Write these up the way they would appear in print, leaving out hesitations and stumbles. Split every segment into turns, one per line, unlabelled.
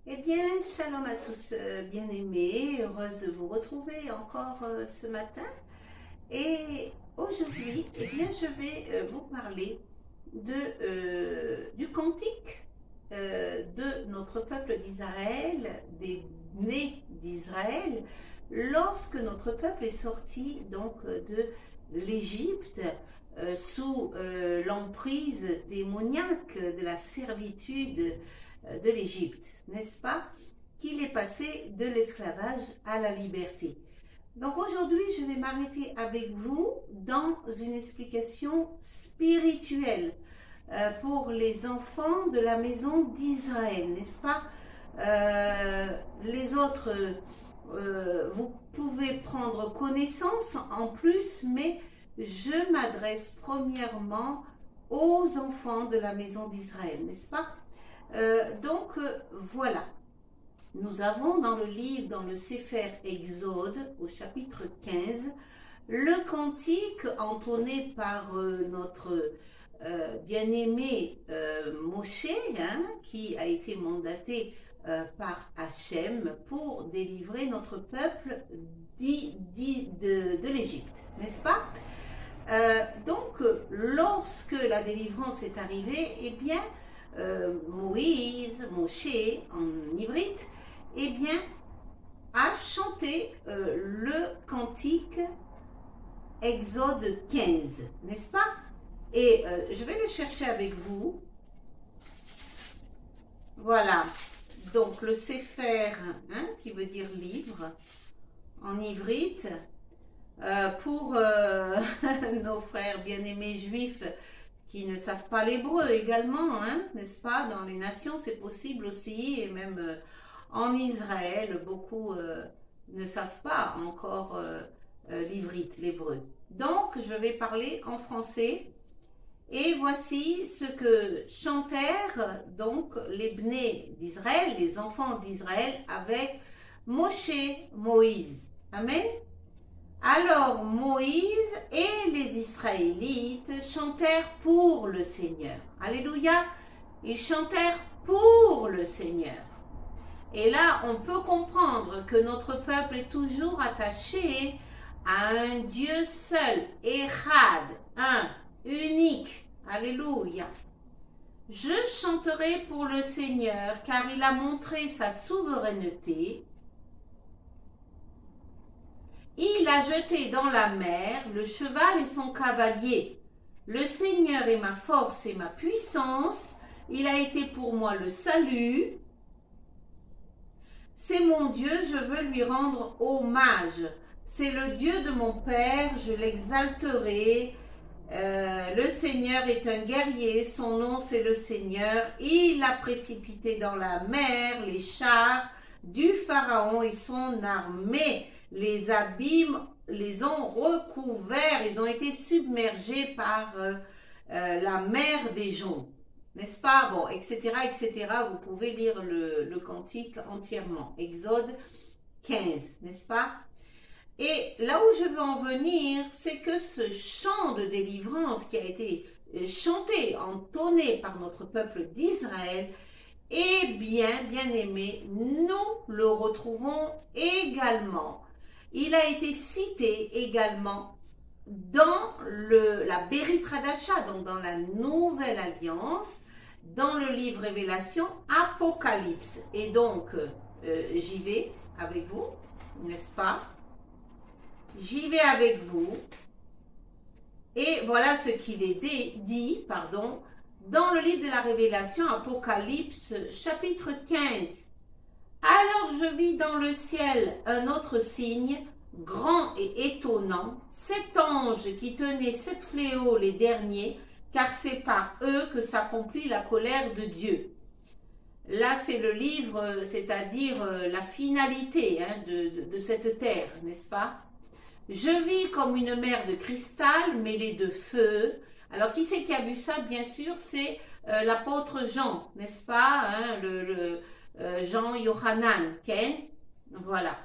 Eh bien, shalom à tous bien-aimés, heureuse de vous retrouver encore ce matin. Et aujourd'hui, eh bien, je vais vous parler du cantique de notre peuple d'Israël, des nés d'Israël, lorsque notre peuple est sorti donc de l'Égypte sous l'emprise démoniaque de la servitude de l'Égypte, n'est-ce pas? Qu'il est passé de l'esclavage à la liberté. Donc aujourd'hui, je vais m'arrêter avec vous dans une explication spirituelle pour les enfants de la maison d'Israël, n'est-ce pas? Les autres, vous pouvez prendre connaissance en plus, mais je m'adresse premièrement aux enfants de la maison d'Israël, n'est-ce pas? Voilà, nous avons dans le livre, dans le Sefer Exode, au chapitre 15, le cantique entonné par notre bien-aimé Moshe, qui a été mandaté par Hachem pour délivrer notre peuple de l'Égypte, n'est-ce pas? Lorsque la délivrance est arrivée, eh bien, Moshe, en ivrite, eh bien, a chanté le cantique Exode 15, n'est-ce pas? Et je vais le chercher avec vous. Voilà, donc le Sefer, qui veut dire livre, en ivrite, pour nos frères bien-aimés juifs qui ne savent pas l'hébreu également, n'est-ce pas? Dans les nations, c'est possible aussi, et même en Israël, beaucoup ne savent pas encore l'ivrite, l'hébreu. Donc, je vais parler en français, et voici ce que chantèrent donc les bnés d'Israël, les enfants d'Israël, avec Moïse. Amen. Alors Moïse et les Israélites chantèrent pour le Seigneur. Alléluia. Ils chantèrent pour le Seigneur. Et là, on peut comprendre que notre peuple est toujours attaché à un Dieu seul, Echad, un, unique. Alléluia. Je chanterai pour le Seigneur, car il a montré sa souveraineté. Il a jeté dans la mer le cheval et son cavalier. Le Seigneur est ma force et ma puissance. Il a été pour moi le salut. C'est mon Dieu, je veux lui rendre hommage. C'est le Dieu de mon Père, je l'exalterai. Le Seigneur est un guerrier, son nom c'est le Seigneur. Il a précipité dans la mer les chars du Pharaon et son armée. Les abîmes les ont recouverts, ils ont été submergés par la mer des joncs, n'est-ce pas? Bon, etc., etc. Vous pouvez lire le cantique entièrement. Exode 15, n'est-ce pas? Et là où je veux en venir, c'est que ce chant de délivrance qui a été chanté, entonné par notre peuple d'Israël, eh bien aimé, nous le retrouvons également. Il a été cité également dans la Berit Hadasha, donc dans la Nouvelle Alliance, dans le livre Révélation, Apocalypse. Et donc, j'y vais avec vous, n'est-ce pas? J'y vais avec vous. Et voilà ce qu'il est dit, dans le livre de la Révélation, Apocalypse, chapitre 15. Alors je vis dans le ciel un autre signe, grand et étonnant, 7 anges qui tenaient 7 fléaux les derniers, car c'est par eux que s'accomplit la colère de Dieu. Là c'est le livre, c'est-à-dire la finalité de cette terre, n'est-ce pas? Je vis comme une mer de cristal mêlée de feu. Alors qui c'est qui a vu ça? Bien sûr, c'est l'apôtre Jean, n'est-ce pas? Jean Yohanan, Ken, voilà.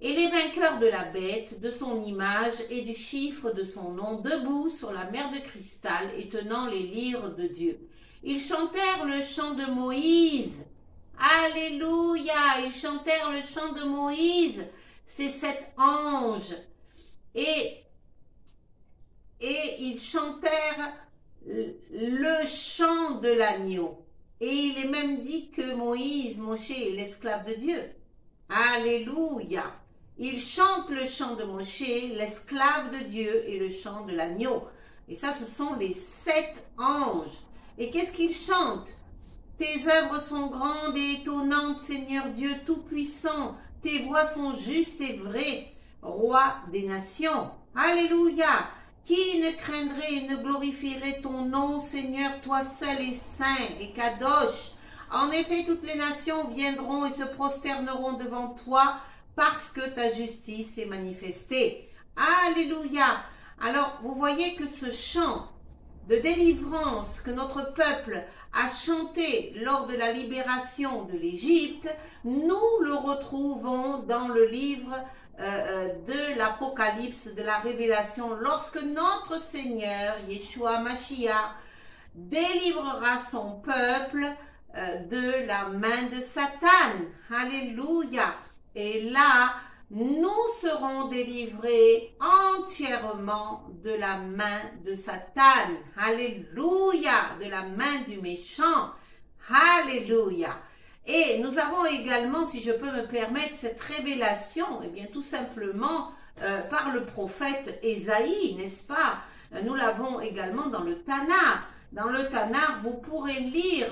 Et les vainqueurs de la bête, de son image et du chiffre de son nom, debout sur la mer de cristal et tenant les lyres de Dieu. Ils chantèrent le chant de Moïse. Alléluia. Ils chantèrent le chant de Moïse, ces 7 anges. Et ils chantèrent le chant de l'agneau. Et il est même dit que Moïse, Moshe, est l'esclave de Dieu. Alléluia. Ils chantent le chant de Moshe, l'esclave de Dieu, et le chant de l'agneau. Et ça, ce sont les 7 anges. Et qu'est-ce qu'ils chantent? Tes œuvres sont grandes et étonnantes, Seigneur Dieu Tout-Puissant. Tes voies sont justes et vraies, Roi des nations. Alléluia. Qui ne craindrait et ne glorifierait ton nom, Seigneur, toi seul est saint et kadosh. En effet, toutes les nations viendront et se prosterneront devant toi parce que ta justice est manifestée. Alléluia. Alors, vous voyez que ce chant de délivrance que notre peuple a chanté lors de la libération de l'Égypte, nous le retrouvons dans le livre de l'Apocalypse, de la Révélation, lorsque notre Seigneur, Yeshua Mashiach, délivrera son peuple de la main de Satan. Alléluia. Et là, nous serons délivrés entièrement de la main de Satan. Alléluia. De la main du méchant. Alléluia. Et nous avons également, si je peux me permettre, cette révélation, eh bien tout simplement par le prophète Ésaïe, n'est-ce pas? Nous l'avons également dans le Tanakh. Dans le Tanakh, vous pourrez lire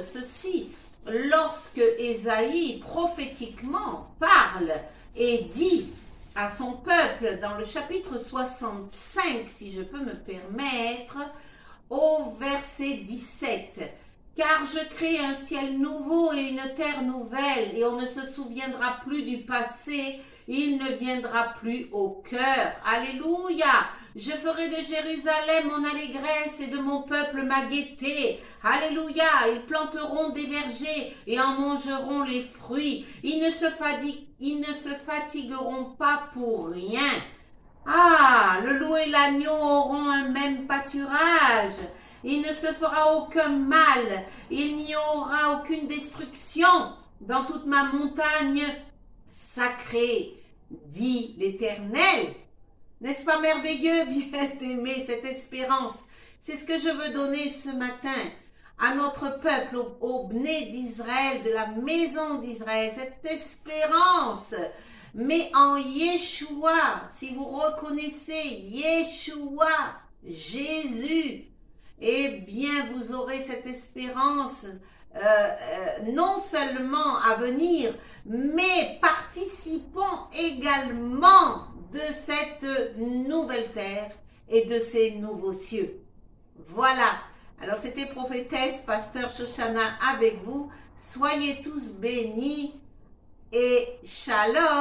ceci. Lorsque Ésaïe prophétiquement parle et dit à son peuple dans le chapitre 65, si je peux me permettre, au verset 17, « Car je crée un ciel nouveau et une terre nouvelle, et on ne se souviendra plus du passé, il ne viendra plus au cœur. » Alléluia. Je ferai de Jérusalem mon allégresse et de mon peuple ma gaieté. Alléluia. Ils planteront des vergers et en mangeront les fruits. Ils ne se fatigueront pas pour rien. Ah, le loup et l'agneau auront un même pâturage. Il ne se fera aucun mal. Il n'y aura aucune destruction dans toute ma montagne sacrée, dit l'Éternel. N'est-ce pas merveilleux, bien-aimé, cette espérance? C'est ce que je veux donner ce matin à notre peuple, au Bné d'Israël, de la maison d'Israël, cette espérance. Mais en Yeshua, si vous reconnaissez Yeshua, Jésus, eh bien vous aurez cette espérance non seulement à venir, mais participons également de cette nouvelle terre et de ces nouveaux cieux. Voilà. Alors c'était prophétesse, pasteur Shoshana avec vous. Soyez tous bénis et shalom.